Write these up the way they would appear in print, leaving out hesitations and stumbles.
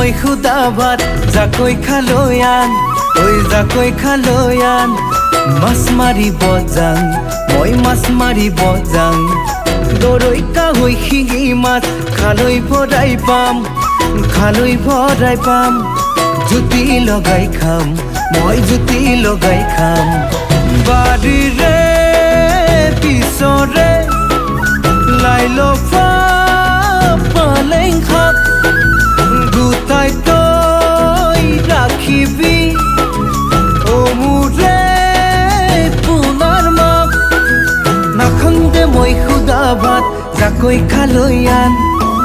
মই খুদা ভাত জাকৈ খালৈয়ান ঐ জাকৈ খালৈয়ান মাছ মাৰিব যাং মই মাছ মাৰিব যাং দৰৈ কাহৈ শিঙি মাছ খালৈ ভৰাই পাম জুতি লগাই খাম মই জুতি লগাই খাম বাৰীৰে পিছৰে লাই লফা পালেং শাক গোটাই তই ৰাখিবি অমূৰে পুনৰ মাক নাখাং দে মই খুদা ভাত জাকৈ খালৈয়ান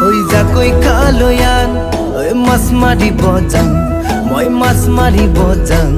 ঐ জাকৈ খালৈয়ান ঐ মাছ মাৰিব যাং মই মাছ মাৰিব যাং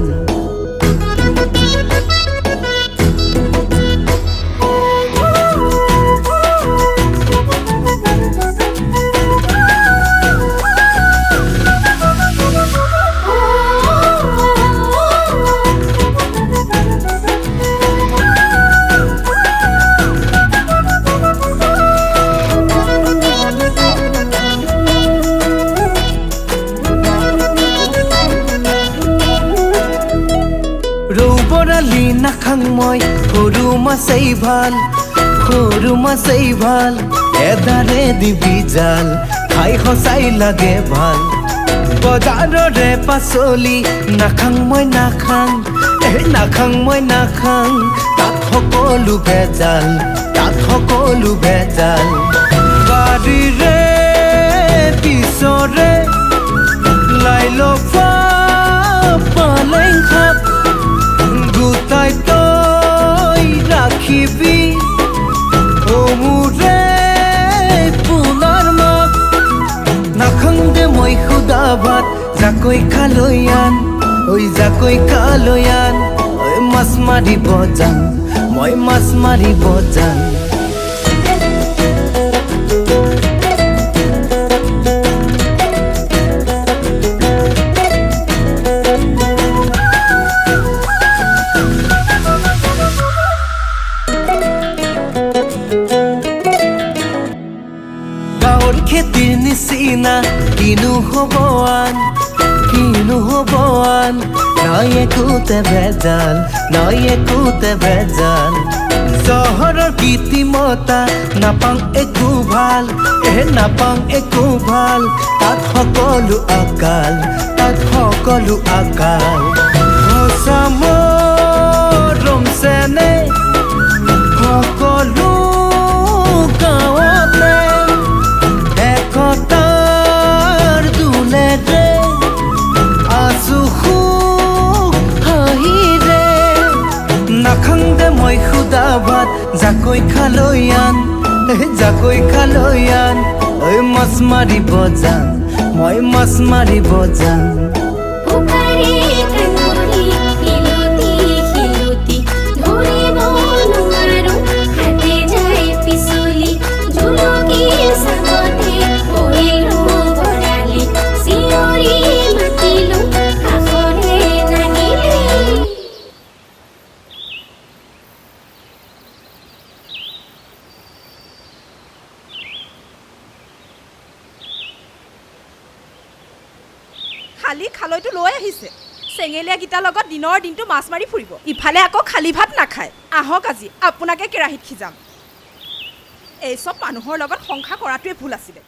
বৰালি নাখাং মই সৰু মাছেই ভাল এদাৰে দিবি জাল খাই সঁচাই লাগে ভাল বজাৰৰে পাচলি নাখাং মই নাখাং তাত সকলো ভেজাল বাৰীৰে পিছৰে লাই লফা পালেং শাক গোটাই তই ৰাখিবি অমূৰে পুনৰ মাক নাখাং দে মই খুদা ভাত জাকৈ খালৈয়ান ঐ জাকৈ খালৈয়ান ঐ মাছ মাৰিব যাং মই মাছ মাৰিব যাং খেতিৰ নিচিনা কিনো হ'ব আন নাই একোতে ভেজাল চহৰৰ কৃত্ৰিমতা নাপাং একো ভাল তাত সকলো আকাল সঁচা মৰম চেনে সকলো গাঁৱতে একতাৰ দুলেৰে আছো সুখ হাঁহিৰে নাখাং দে মই খুদা ভাত জাকৈ খালৈয়ান ঐ মাছ মাৰিব যাং মই মাছ মাৰিব যাং খালি খালৈটো লৈ আহিছে চেঙেলীয়া গীতাৰ লগত দিনৰ দিনটো মাছ মাৰি ফুৰিব ইফালে আকৌ খালি ভাত নাখায় আহক আজি আপোনাকে কেৰাহীত সিজাম এই চব মানুহৰ লগত সংসাৰ কৰাটোৱে ভুল আছিলে